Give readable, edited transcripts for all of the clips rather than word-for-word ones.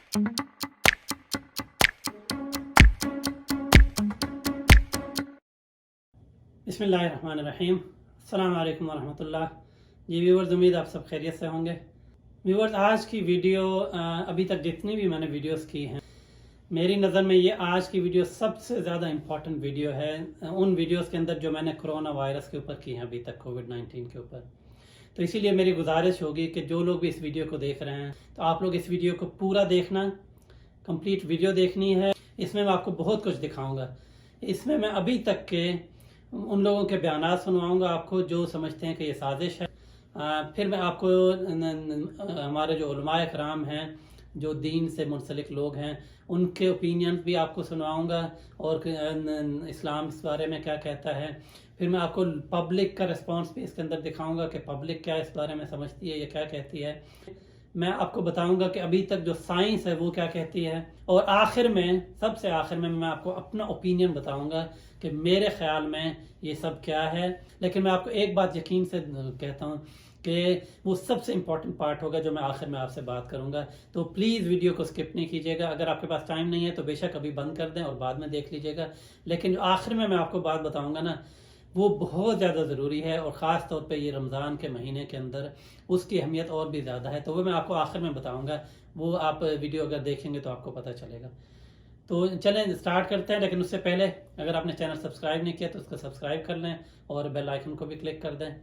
बिस्मिल्लाहिर्रहमानिर्रहीम। अस्सलाम वालेकुम वरहमतुल्लाह। जी व्यूवर्स, उम्मीद आप सब खैरियत से होंगे। व्यूवर्स, आज की वीडियो अभी तक जितनी भी मैंने वीडियोस की हैं, मेरी नज़र में ये आज की वीडियो सबसे ज़्यादा इम्पॉर्टेंट वीडियो है उन वीडियोस के अंदर जो मैंने कोरोना वायरस के ऊपर की हैं अभी तक, कोविड-19 के ऊपर। तो इसीलिए मेरी गुजारिश होगी कि जो लोग भी इस वीडियो को देख रहे हैं, तो आप लोग इस वीडियो को पूरा देखना, कंप्लीट वीडियो देखनी है। इसमें मैं आपको बहुत कुछ दिखाऊंगा। इसमें मैं अभी तक के उन लोगों के बयान सुनवाऊंगा आपको जो समझते हैं कि ये साजिश है। फिर मैं आपको हमारे जो उलमाए कराम हैं, जो दीन से मुंसलिक लोग हैं, उनके ओपिनियन भी आपको सुनवाऊंगा और इस्लाम इस बारे में क्या कहता है। फिर मैं आपको पब्लिक का रिस्पांस भी इसके अंदर दिखाऊंगा कि पब्लिक क्या इस बारे में समझती है, ये क्या कहती है। मैं आपको बताऊंगा कि अभी तक जो साइंस है वो क्या कहती है, और आखिर में, सबसे आखिर में मैं आपको अपना ओपिनियन बताऊंगा कि मेरे ख्याल में ये सब क्या है। लेकिन मैं आपको एक बात यकीन से कहता हूँ कि वो सबसे इम्पॉर्टेंट पार्ट होगा जो मैं आखिर में आपसे बात करूंगा। तो प्लीज़ वीडियो को स्किप नहीं कीजिएगा। अगर आपके पास टाइम नहीं है तो बेशक अभी बंद कर दें और बाद में देख लीजिएगा। लेकिन जो आखिर में मैं आपको बात बताऊंगा ना, वो बहुत ज़्यादा ज़रूरी है, और ख़ास तौर पे ये रमज़ान के महीने के अंदर उसकी अहमियत और भी ज़्यादा है। तो वो मैं आपको आखिर में बताऊंगा। वो आप वीडियो अगर देखेंगे तो आपको पता चलेगा। तो चलें स्टार्ट करते हैं। लेकिन उससे पहले अगर आपने चैनल सब्सक्राइब नहीं किया तो उसको सब्सक्राइब कर लें और बेल आइकन को भी क्लिक कर दें।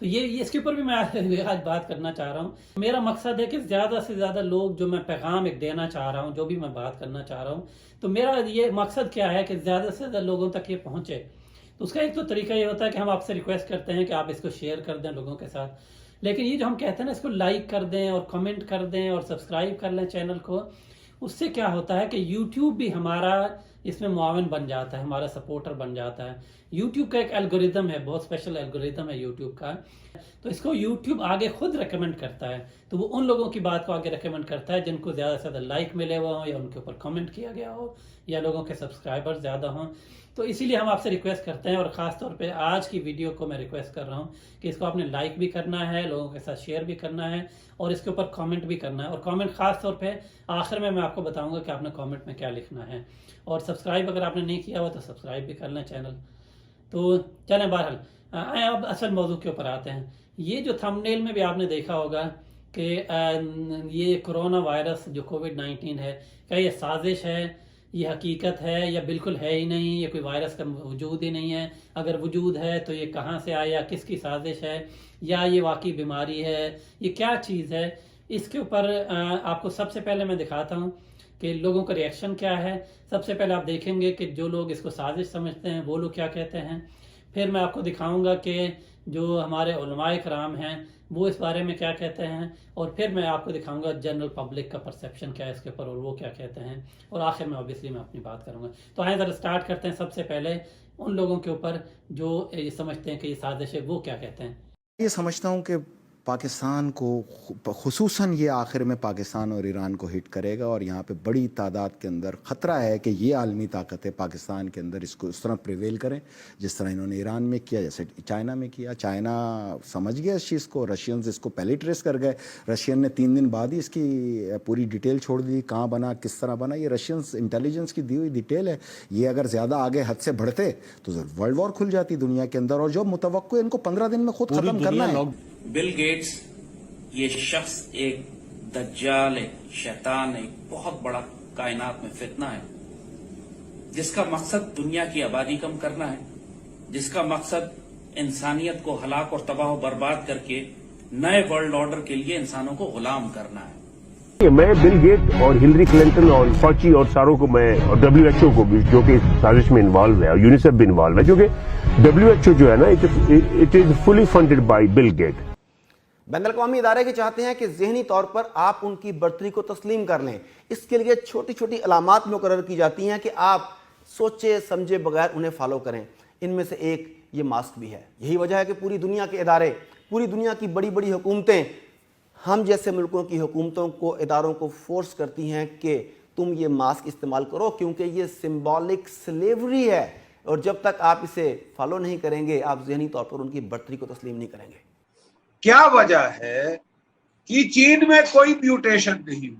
तो ये इसके ऊपर भी मैं आज बात करना चाह रहा हूँ। मेरा मकसद है कि ज़्यादा से ज़्यादा लोग, जो मैं पैगाम एक देना चाह रहा हूँ, जो भी मैं बात करना चाह रहा हूँ, तो मेरा ये मकसद क्या है कि ज़्यादा से ज़्यादा लोगों तक ये पहुँचे। तो उसका एक तो तरीका ये होता है कि हम आपसे रिक्वेस्ट करते हैं कि आप इसको शेयर कर दें लोगों के साथ। लेकिन ये जो हम कहते हैं ना, इसको लाइक कर दें और कमेंट कर दें और सब्सक्राइब कर लें चैनल को, उससे क्या होता है कि YouTube भी हमारा इसमें मुआविन बन जाता है, हमारा सपोर्टर बन जाता है। YouTube का एक एल्गोरिदम है, बहुत स्पेशल एल्गोरिदम है YouTube का। तो इसको YouTube आगे खुद रेकमेंड करता है। तो वो उन लोगों की बात को आगे रेकमेंड करता है जिनको ज़्यादा से ज़्यादा लाइक मिले हुए हों, या उनके ऊपर कमेंट किया गया हो, या लोगों के सब्सक्राइबर ज़्यादा हों। तो इसीलिए हम आपसे रिक्वेस्ट करते हैं, और ख़ास तौर पे आज की वीडियो को मैं रिक्वेस्ट कर रहा हूँ कि इसको आपने लाइक भी करना है, लोगों के साथ शेयर भी करना है, और इसके ऊपर कमेंट भी करना है। और कमेंट ख़ास तौर पे आखिर में मैं आपको बताऊंगा कि आपने कमेंट में क्या लिखना है। और सब्सक्राइब अगर आपने नहीं किया हुआ तो सब्सक्राइब भी कर लें चैनल। तो चलें, बहरहाल आए अब असल मौजू के ऊपर आते हैं। ये जो थंबनेल में भी आपने देखा होगा कि ये कोरोना वायरस जो कोविड-19 है, क्या ये साजिश है, ये हकीकत है, या बिल्कुल है ही नहीं, ये कोई वायरस का वजूद ही नहीं है। अगर वजूद है तो ये कहाँ से आया, किसकी साजिश है, या ये वाकई बीमारी है, ये क्या चीज़ है। इसके ऊपर आपको सबसे पहले मैं दिखाता हूँ कि लोगों का रिएक्शन क्या है। सबसे पहले आप देखेंगे कि जो लोग इसको साजिश समझते हैं वो लोग क्या कहते हैं। फिर मैं आपको दिखाऊंगा कि जो हमारे उलमाए कराम हैं वो इस बारे में क्या कहते हैं, और फिर मैं आपको दिखाऊंगा जनरल पब्लिक का परसेप्शन क्या है इसके ऊपर और वो क्या कहते हैं, और आखिर में ऑब्वियसली मैं अपनी बात करूंगा। तो आए ज़रा स्टार्ट करते हैं। सबसे पहले उन लोगों के ऊपर जो ये समझते हैं कि ये साजिश है, वो क्या कहते हैं। ये समझता हूँ कि पाकिस्तान को, खुसूसन ये आखिर में पाकिस्तान और ईरान को हिट करेगा, और यहाँ पे बड़ी तादाद के अंदर ख़तरा है कि ये आलमी ताकत है पाकिस्तान के अंदर इसको इस तरह प्रिवेल करें जिस तरह इन्होंने ईरान में किया, जैसे चाइना में किया। चाइना समझ गया इस चीज़ को, रशियंस इसको पहले ही ट्रेस कर गए। रशियन ने 3 दिन बाद ही इसकी पूरी डिटेल छोड़ दी, कहाँ बना, किस तरह बना। ये रशियंस इंटेलिजेंस की दी हुई डिटेल है। ये अगर ज़्यादा आगे हद से बढ़ते तो वर्ल्ड वॉर खुल जाती दुनिया के अंदर, और जो मुतवक्को है इनको 15 दिन में खुद ख़त्म करना है। बिल गेट्स ये शख्स एक दज्जाल, एक शैतान, एक बहुत बड़ा कायनात में फितना है, जिसका मकसद दुनिया की आबादी कम करना है, जिसका मकसद इंसानियत को हलाक और तबाह बर्बाद करके नए वर्ल्ड ऑर्डर के लिए इंसानों को गुलाम करना है। मैं बिल गेट और हिलरी क्लिंटन और फॉची और सारों को मैं, और WHO को भी, जो कि इस साजिश में इन्वॉल्व है, और यूनिसेफ भी इन्वॉल्व है, क्योंकि WHO जो है ना, it is fully funded by Bill Gates. बैनुल-अक़वामी इदारे के चाहते हैं कि ज़हनी तौर पर आप उनकी बर्तरी को तस्लीम कर लें। इसके लिए छोटी छोटी अलामात मुकर्रर की जाती हैं कि आप सोचे समझे बगैर उन्हें फॉलो करें। इनमें से एक ये मास्क भी है। यही वजह है कि पूरी दुनिया के इदारे, पूरी दुनिया की बड़ी बड़ी हुकूमतें हम जैसे मुल्कों की हुकूमतों को, इदारों को फोर्स करती हैं कि तुम ये मास्क इस्तेमाल करो, क्योंकि ये सिंबॉलिक स्लेवरी है, और जब तक आप इसे फॉलो नहीं करेंगे आप ज़हनी तौर पर उनकी बर्तरी को तस्लीम नहीं करेंगे। क्या वजह है कि चीन में कोई म्यूटेशन नहीं हुई?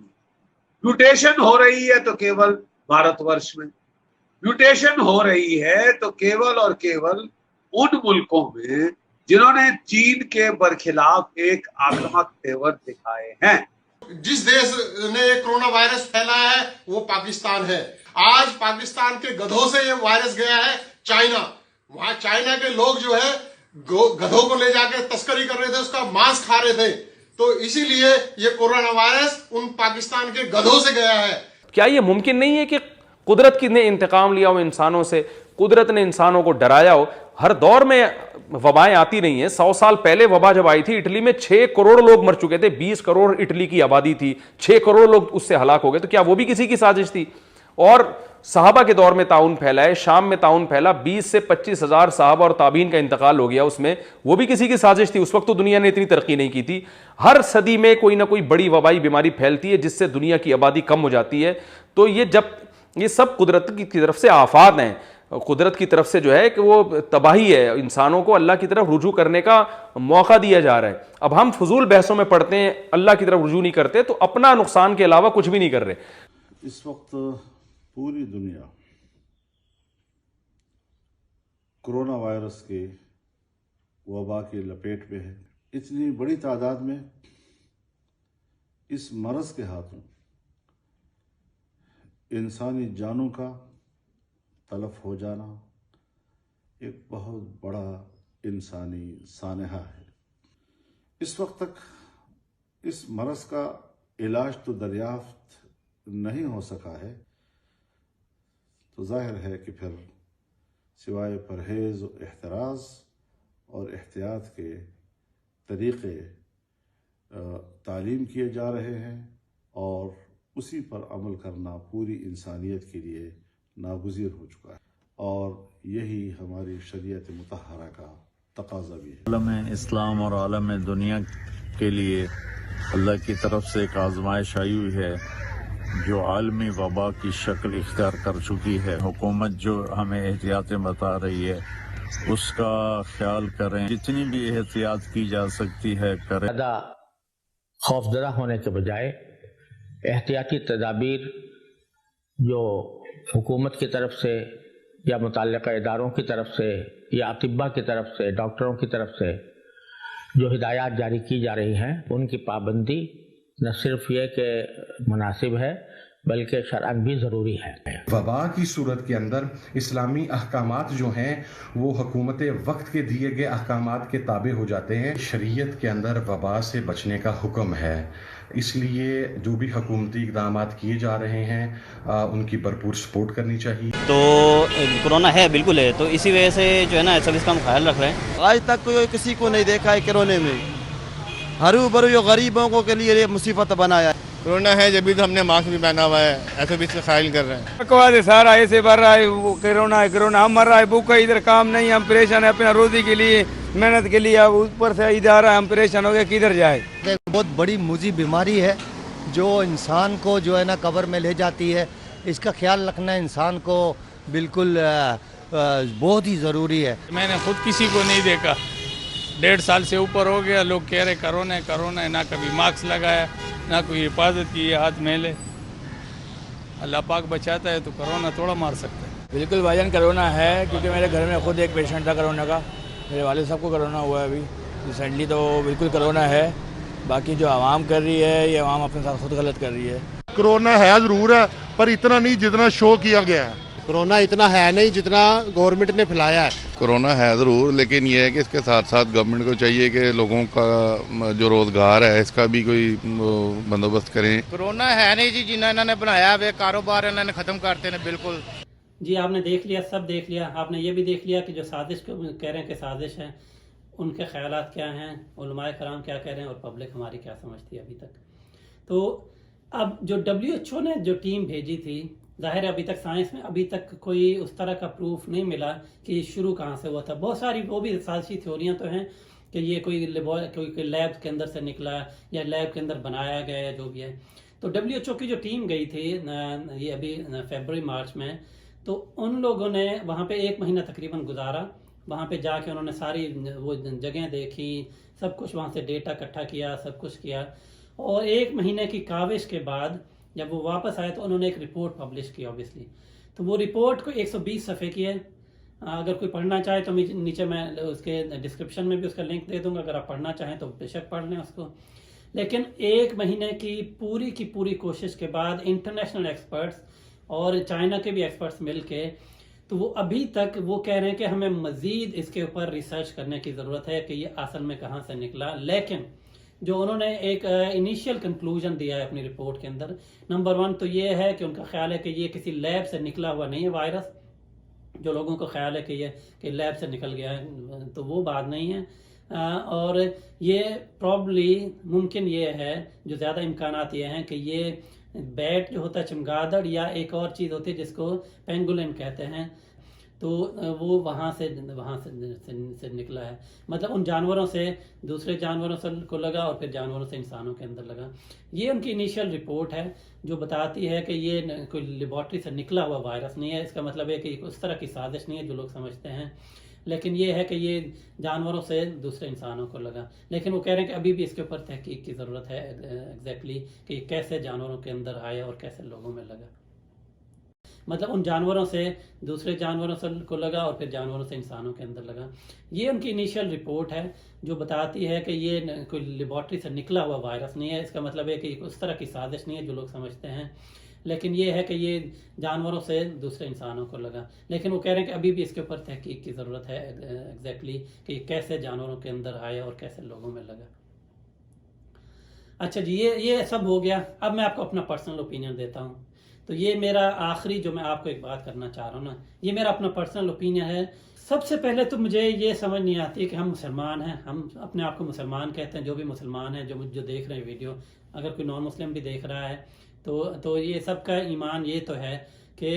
म्यूटेशन हो रही है तो केवल भारतवर्ष में, म्यूटेशन हो रही है तो केवल और केवल उन मुल्कों में जिन्होंने चीन के बरखिलाफ एक आक्रामक तेवर दिखाए हैं। जिस देश ने ये कोरोना वायरस फैलाया है वो पाकिस्तान है। आज पाकिस्तान के गधों से ये वायरस गया है चाइना। वहां चाइना के लोग जो है गधों को ले जाके तस्करी कर रहे थे, उसका मांस खा रहे थे, तो इसीलिए ये कोरोना वायरस उन पाकिस्तान के गधों से गया है। क्या ये मुमकिन नहीं है कि कुदरत ने इंतकाम लिया हो इंसानों से, कुदरत ने इंसानों को डराया हो? हर दौर में वबाएं आती नहीं है। 100 साल पहले वबा जब आई थी, इटली में 6 करोड़ लोग मर चुके थे। 20 करोड़ इटली की आबादी थी, 6 करोड़ लोग उससे हलाक हो गए। तो क्या वो भी किसी की साजिश थी? और सहाबा के दौर में ताउन फैला है, शाम में ताउन फैला, 20 से 25 हजार सहाबा और ताबीन का इंतकाल हो गया उसमें, वो भी किसी की साजिश थी? उस वक्त तो दुनिया ने इतनी तरक्की नहीं की थी। हर सदी में कोई ना कोई बड़ी वबाई बीमारी फैलती है जिससे दुनिया की आबादी कम हो जाती है। तो ये सब कुदरत की तरफ से आफात हैं, कुदरत की तरफ से जो है कि वो तबाही है। इंसानों को अल्लाह की तरफ रुजू करने का मौका दिया जा रहा है। अब हम फजूल बहसों में पढ़ते हैं, अल्लाह की तरफ रुजू नहीं करते, तो अपना नुकसान के अलावा कुछ भी नहीं कर रहे। इस वक्त पूरी दुनिया कोरोना वायरस के वबा की लपेट में है। इतनी बड़ी तादाद में इस मरज़ के हाथों इंसानी जानों का तलफ हो जाना एक बहुत बड़ा इंसानी सानहा है। इस वक्त तक इस मरज़ का इलाज तो दरियाफ्त नहीं हो सका है, तो जाहिर है कि फिर सिवाय परहेज़ और एहतराज़ और एहतियात के तरीक़े तालीम किए जा रहे हैं और उसी पर अमल करना पूरी इंसानियत के लिए नागुज़ीर हो चुका है, और यही हमारी शरीयत मुतहरा का तकाज़ा भी है। आलम इस्लाम और आलम दुनिया के लिए अल्लाह की तरफ से एक आजमाइश आई हुई है जो आलमी वबा की शक्ल इख्तियार कर चुकी है। हुकूमत जो हमें एहतियातें बता रही है उसका ख्याल करें, जितनी भी एहतियात की जा सकती है करें। ज़्यादा खौफजदा होने के बजाय एहतियाती तदाबीर जो हुकूमत की तरफ से या मुतल्लिक़ा इदारों की तरफ से या अतिब्बा की तरफ से, डॉक्टरों की तरफ से जो हिदायत जारी की जा रही हैं, उनकी पाबंदी न सिर्फ ये कि मुनासिब है बल्कि शरअन भी ज़रूरी है। वबा की सूरत के अंदर इस्लामी अहकामात जो हैं वो हुकूमत वक्त के दिए गए अहकामात के ताबे हो जाते हैं। शरीयत के अंदर वबा से बचने का हुक्म है, इसलिए जो भी हुकूमती इक़दामात किए जा रहे हैं उनकी भरपूर सपोर्ट करनी चाहिए। तो कोरोना है, बिल्कुल है, तो इसी वजह से जो है ना सब इसका हम ख्याल रख रहे हैं। आज तक कोई किसी को नहीं देखा है कोरोना में, हरू भरू गरीबों को के लिए मुसीबत बनाया। कोरोना है जब भी तो हमने मास्क भी पहना हुआ है, ऐसे भी इसका ख्याल कर रहे हैं। बकवास सारा ऐसे भर रहा है, वो कोरोना है, कोरोना हम मर रहा है, भूखा, इधर काम नहीं, हम परेशान है अपना रोजी के लिए, मेहनत के लिए। अब ऊपर से इधर हम परेशान हो गए, किधर जाए। बहुत बड़ी मुजी बीमारी है जो इंसान को जो है ना कब्र में ले जाती है। इसका ख्याल रखना इंसान को बिल्कुल बहुत ही ज़रूरी है। मैंने खुद किसी को नहीं देखा, 1.5 साल से ऊपर हो गया, लोग कह रहे कोरोना है कोरोना है, ना कभी मास्क लगाया ना कोई हिफाजत की, हाथ मैले। अल्लाह पाक बचाता है तो कोरोना थोड़ा मार सकता है। बिल्कुल भाईजान कोरोना है, क्योंकि मेरे घर में खुद एक पेशेंट था कोरोना का, मेरे वाले साहब को कोरोना हुआ है अभी रिसेंटली, तो बिल्कुल कोरोना है। बाकी जो आवाम कर रही है, ये आवाम अपने साथ खुद गलत कर रही है। कोरोना है ज़रूर है, पर इतना नहीं जितना शो किया गया है। कोरोना इतना है नहीं जितना गवर्नमेंट ने फैलाया है। कोरोना है ज़रूर, लेकिन ये है कि इसके साथ साथ गवर्नमेंट को चाहिए कि लोगों का जो रोज़गार है इसका भी कोई बंदोबस्त करें। कोरोना है नहीं जी, जिन्हें इन्होंने बनाया वे कारोबार इन्होंने ख़त्म करते हैं बिल्कुल। जी आपने देख लिया, सब देख लिया। आपने ये भी देख लिया कि जो साजिश कह रहे हैं कि साजिश है, उनके ख्यालात क्या हैं, उलमाए कराम क्या कह रहे हैं और पब्लिक हमारी क्या समझती है अभी तक। तो अब जो WHO ने जो टीम भेजी थी, ज़ाहिर है अभी तक साइंस में अभी तक कोई उस तरह का प्रूफ नहीं मिला कि शुरू कहाँ से हुआ था। बहुत सारी वो भी साजिशी थ्योरियाँ तो हैं कि ये कोई लैब के अंदर से निकला या लैब के अंदर बनाया गया या जो भी है। तो WHO की जो टीम गई थी ये अभी फरवरी मार्च में, तो उन लोगों ने वहाँ पे 1 महीना तकरीबन गुजारा। वहाँ पे जाके उन्होंने सारी वो जगह देखी, सब कुछ वहाँ से डेटा इकट्ठा किया, सब कुछ किया, और 1 महीने की काविश के बाद जब वो वापस आए तो उन्होंने एक रिपोर्ट पब्लिश की ऑब्वियसली। तो वो रिपोर्ट को 120 सफ़े की है। अगर कोई पढ़ना चाहे तो नीचे मैं उसके डिस्क्रिप्शन में भी उसका लिंक दे दूंगा, अगर आप पढ़ना चाहें तो बेशक पढ़ लें उसको। लेकिन 1 महीने की पूरी कोशिश के बाद इंटरनेशनल एक्सपर्ट्स और चाइना के भी एक्सपर्ट्स मिलके तो वो अभी तक वो कह रहे हैं कि हमें मज़ीद इसके ऊपर रिसर्च करने की ज़रूरत है कि ये असल में कहाँ से निकला। लेकिन जो उन्होंने एक इनिशियल कंक्लूजन दिया है अपनी रिपोर्ट के अंदर, नंबर 1 तो ये है कि उनका ख्याल है कि ये किसी लैब से निकला हुआ नहीं है वायरस। जो लोगों को ख्याल है कि लैब से निकल गया है, तो वो बात नहीं है। और ये प्रॉब्ली मुमकिन ये है, जो ज़्यादा इम्कानात ये हैं कि ये बैट जो होता है चमगादड़ या एक और चीज़ होती है जिसको पेंगुलिन कहते हैं, तो वो वहाँ से निकला है। मतलब उन जानवरों से दूसरे जानवरों से को लगा और फिर जानवरों से इंसानों के अंदर लगा। ये उनकी इनिशियल रिपोर्ट है जो बताती है कि ये कोई लेबॉर्ट्री से निकला हुआ वायरस नहीं है। इसका मतलब है कि उस तरह की साजिश नहीं है जो लोग समझते हैं, लेकिन ये है कि ये जानवरों से दूसरे इंसानों को लगा। लेकिन वो कह रहे हैं कि अभी भी इसके ऊपर तहकीक की ज़रूरत है एग्जैक्टली कि कैसे जानवरों के अंदर आया और कैसे लोगों में लगा। मतलब उन जानवरों से दूसरे जानवरों से को लगा और फिर जानवरों से इंसानों के अंदर लगा। ये उनकी इनिशियल रिपोर्ट है जो बताती है कि ये कोई लेबॉर्ट्री से निकला हुआ वायरस नहीं है। इसका मतलब है कि उस तरह की साजिश नहीं है जो लोग समझते हैं, लेकिन ये है कि ये जानवरों से दूसरे इंसानों को लगा। लेकिन वो कह रहे हैं कि अभी भी इसके ऊपर तहकीक की ज़रूरत है एग्जैक्टली कि कैसे जानवरों के अंदर आया और कैसे लोगों में लगा। अच्छा जी, ये सब हो गया। अब मैं आपको अपना पर्सनल ओपिनियन देता हूँ। तो ये मेरा आखिरी जो मैं आपको एक बात करना चाह रहा हूँ ना, ये मेरा अपना पर्सनल ओपिनियन है। सबसे पहले तो मुझे ये समझ नहीं आती कि हम मुसलमान हैं, हम अपने आप को मुसलमान कहते हैं। जो भी मुसलमान हैं जो देख रहे हैं वीडियो, अगर कोई नॉन मुस्लिम भी देख रहा है तो ये सब का ईमान ये तो है कि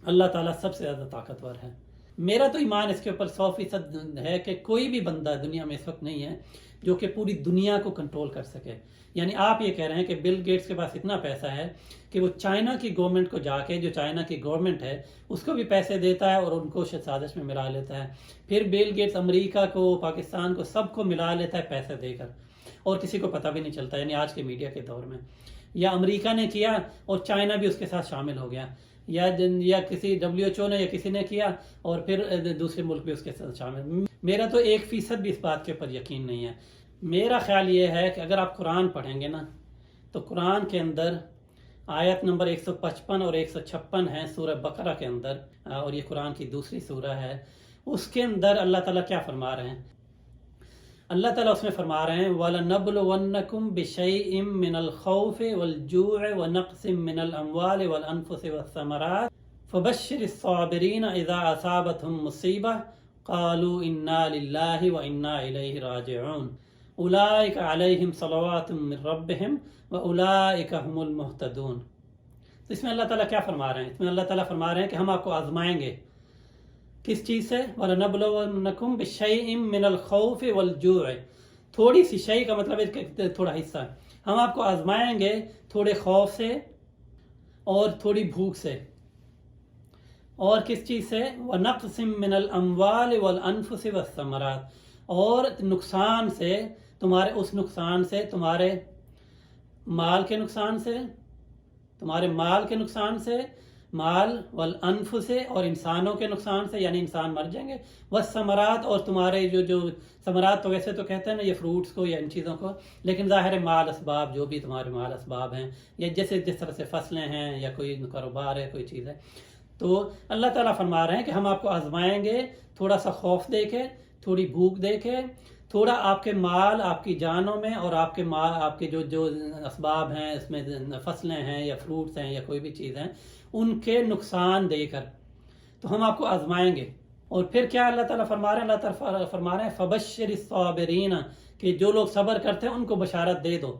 अल्लाह ताला सबसे ज़्यादा ताकतवर है। मेरा तो ईमान इसके ऊपर 100% है कि कोई भी बंदा दुनिया में इस वक्त नहीं है जो कि पूरी दुनिया को कंट्रोल कर सके। यानी आप ये कह रहे हैं कि बिल गेट्स के पास इतना पैसा है कि वो चाइना की गवर्नमेंट को जाके, जो चाइना की गवर्नमेंट है उसको भी पैसे देता है और उनको साजिश में मिला लेता है। फिर बिल गेट्स अमेरिका को, पाकिस्तान को, सबको मिला लेता है पैसे देकर, और किसी को पता भी नहीं चलता। यानी आज के मीडिया के दौर में या अमेरिका ने किया और चाइना भी उसके साथ शामिल हो गया, या किसी WHO ने या किसी ने किया और फिर दूसरे मुल्क भी उसके साथ शामिल। मेरा तो 1% भी इस बात के ऊपर यकीन नहीं है। मेरा ख्याल ये है कि अगर आप कुरान पढ़ेंगे ना, तो कुरान के अंदर आयत नंबर 155 और 156 है सूरह बकरा के अंदर, और ये कुरान की दूसरी सूरह है। उसके अंदर अल्लाह ताला क्या फरमा रहे हैं? अल्लाह ताला उसमें फरमा रहे हैं, वलनबलुवन्नकुम बिशैइम मिनल खौफि वल जू'i व नक़्सिम मिनल अमवालि वल अनफुसि वस्समरात फबश्शिरिस साबिरीन इज़ा असाबतहुम मुसीबह क़ालू इन्ना लिल्लाहि व इन्ना इलैहि राजिऊन उलाइका अलैहिम सलवातुम मिन रब्बिहिम व उलाइका हुमुल मुहतदून। तो इसमें अल्लाह ताला क्या फरमा रहे हैं? इसमें अल्लाह ताला फरमा रहे हैं कि हम आपको आजमाएंगे। किस चीज़ से? वलनबलुवन्नकुम बिशैइम मिनल खौफि वल जू'i। थोड़ी सी शै का मतलब है थोड़ा हिस्सा। हम आपको आजमाएंगे थोड़े खौफ से और थोड़ी भूख से। और किस चीज़ से? व नक़्सिम मिनल अमवालि वल अनफुसि वस्समरात। और नुकसान से, तुम्हारे उस नुकसान से, तुम्हारे माल के नुकसान से, तुम्हारे माल के नुकसान से, माल वल अनफुस से, और इंसानों के नुकसान से, यानी इंसान मर जाएंगे। वह समरात, और तुम्हारे जो समरात तो वैसे तो कहते हैं ना ये फ्रूट्स को या इन चीज़ों को, लेकिन ज़ाहिर है माल असबाब, जो भी तुम्हारे माल असबाब हैं, या जिस तरह से फसलें हैं या कोई कारोबार है, कोई चीज़ है। तो अल्लाह ताला फरमा रहे हैं कि हम आपको आजमाएंगे, थोड़ा सा खौफ देके, थोड़ी भूख देके, थोड़ा आपके माल, आपकी जानों में, और आपके जो असबाब हैं, इसमें फसलें हैं या फ्रूट्स हैं या कोई भी चीज़ हैं, उनके नुकसान देकर तो हम आपको आजमाएंगे। और फिर क्या अल्लाह ताला फरमा रहे हैं? अल्लाह ताला फरमा रहे हैं फबश्शिरिस साबिरीन, कि जो लोग सब्र करते हैं उनको बशारत दे दो।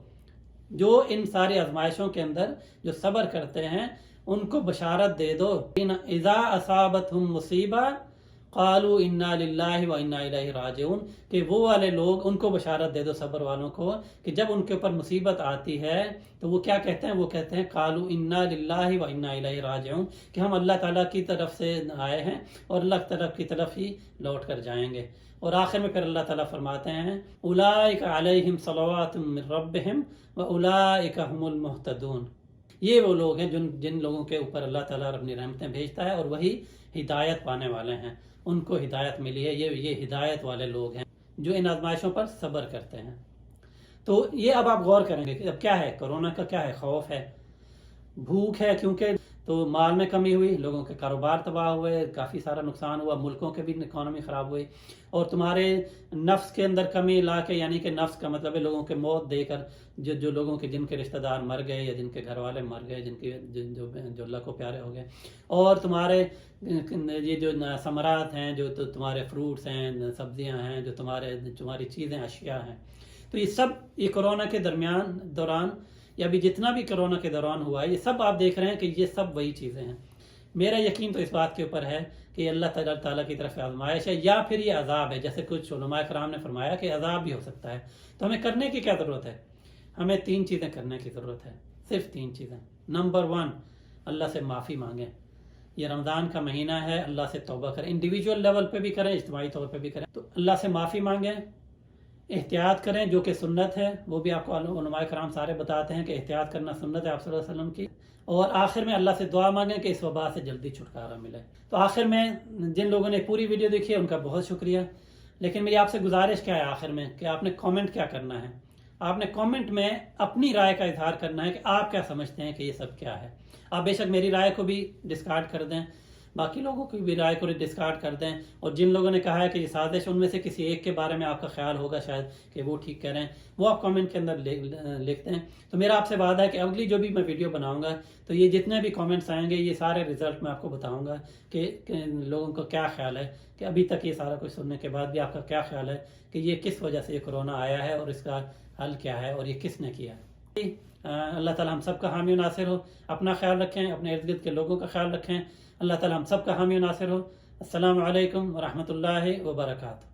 जो इन सारी आजमाइशों के अंदर जो सब्र करते हैं उनको बशारत दे दो। इज़ा असाबतहुम मुसीबा क़ालू इन्ना लिल्लाहि व इन्ना इलैहि राजिऊन, कि वो वाले लोग, उनको बशारत दे दो सब्र वालों को, कि जब उनके ऊपर मुसीबत आती है तो वो क्या कहते हैं? वो कहते हैं क़ालू इन्ना लिल्लाहि व इन्ना इलैहि राजिऊन, कि हम अल्लाह ताला की तरफ से आए हैं और अल्लाह ताला की तरफ ही लौट कर जाएंगे। और आखिर में फिर अल्लाह ताला फरमाते हैं उलाइका अलैहिम सलवातुम मिन रब्बिहिम व उलाइका हुमुल मुहतदून। یہ وہ لوگ ہیں جن لوگوں کے اوپر اللہ تعالیٰ اپنی رحمتیں بھیجتا ہے اور وہی ہدایت پانے والے ہیں، ان کو ہدایت ملی ہے، یہ ہدایت والے لوگ ہیں جو ان آزمائشوں پر صبر کرتے ہیں۔ تو یہ اب آپ غور کریں گے کہ اب کیا ہے، کرونا کا کیا ہے، خوف ہے، بھوک ہے، کیونکہ تو مال میں کمی ہوئی، لوگوں کے کاروبار تباہ ہوئے، کافی سارا نقصان ہوا، ملکوں کے بھی اکانومی خراب ہوئی، اور تمہارے نفس کے اندر کمی لا کے، یعنی کہ نفس کا مطلب ہے لوگوں کے موت دے کر، جو لوگوں کے جن کے رشتہ دار مر گئے یا جن کے گھر والے مر گئے، جو اللہ کو پیارے ہو گئے، اور تمہارے یہ جو ثمرات ہیں، جو تمہارے فروٹس ہیں، سبزیاں ہیں، جو تمہاری چیزیں اشیاء ہیں، تو یہ سب یہ کرونا کے دوران یا بھی جتنا بھی کرونا کے دوران ہوا ہے، یہ سب آپ دیکھ رہے ہیں کہ یہ سب وہی چیزیں ہیں۔ میرا یقین تو اس بات کے اوپر ہے کہ یہ اللہ تعالیٰ کی طرف سے آزمائش ہے، یا پھر یہ عذاب ہے، جیسے کچھ علماء کرام نے فرمایا کہ عذاب بھی ہو سکتا ہے۔ تو ہمیں کرنے کی کیا ضرورت ہے؟ ہمیں 3 چیزیں کرنے کی ضرورت ہے، صرف 3 چیزیں۔ نمبر 1، اللہ سے معافی مانگیں۔ یہ رمضان کا مہینہ ہے، اللہ سے توبہ کریں، انڈیویجول لیول پہ بھی کریں، اجتماعی طور پہ بھی کریں۔ تو اللہ سے معافی مانگیں، احتیاط کریں، جو کہ سنت ہے، وہ بھی آپ کو علماء کرام سارے بتاتے ہیں کہ احتیاط کرنا سنت ہے آپ صلی اللہ علیہ وسلم کی، اور آخر میں اللہ سے دعا مانگیں کہ اس وبا سے جلدی چھٹکارا ملے۔ تو آخر میں جن لوگوں نے پوری ویڈیو دیکھی ہے ان کا بہت شکریہ، لیکن میری آپ سے گزارش کیا ہے آخر میں کہ آپ نے کامنٹ کیا کرنا ہے؟ آپ نے کامنٹ میں اپنی رائے کا اظہار کرنا ہے کہ آپ کیا سمجھتے ہیں کہ یہ سب کیا ہے۔ آپ بے شک میری رائے کو بھی ڈسکارڈ کر دیں، باقی لوگوں کی بھی رائے کو ڈسکارڈ کر دیں، اور جن لوگوں نے کہا ہے کہ یہ سازش، ان میں سے کسی ایک کے بارے میں آپ کا خیال ہوگا شاید کہ وہ ٹھیک کہہ رہے ہیں، وہ آپ کامنٹ کے اندر لکھتے ہیں۔ تو میرا آپ سے وعدہ ہے کہ اگلی جو بھی میں ویڈیو بناؤں گا تو یہ جتنے بھی کامنٹس آئیں گے یہ سارے رزلٹ میں آپ کو بتاؤں گا کہ لوگوں کو کیا خیال ہے، کہ ابھی تک یہ سارا کچھ سننے کے بعد بھی آپ کا کیا خیال ہے کہ یہ کس وجہ سے یہ کرونا آیا ہے اور اس کا حل کیا ہے اور یہ کس نے کیا ہے۔ اللہ تعالیٰ ہم سب کا حامی و ناصر ہو، اپنا خیال رکھیں، اپنے ارد گرد کے لوگوں کا خیال رکھیں، اللہ تعالیٰ ہم سب کا حامی و ناصر ہو۔ السلام علیکم ورحمۃ اللہ وبرکاتہ۔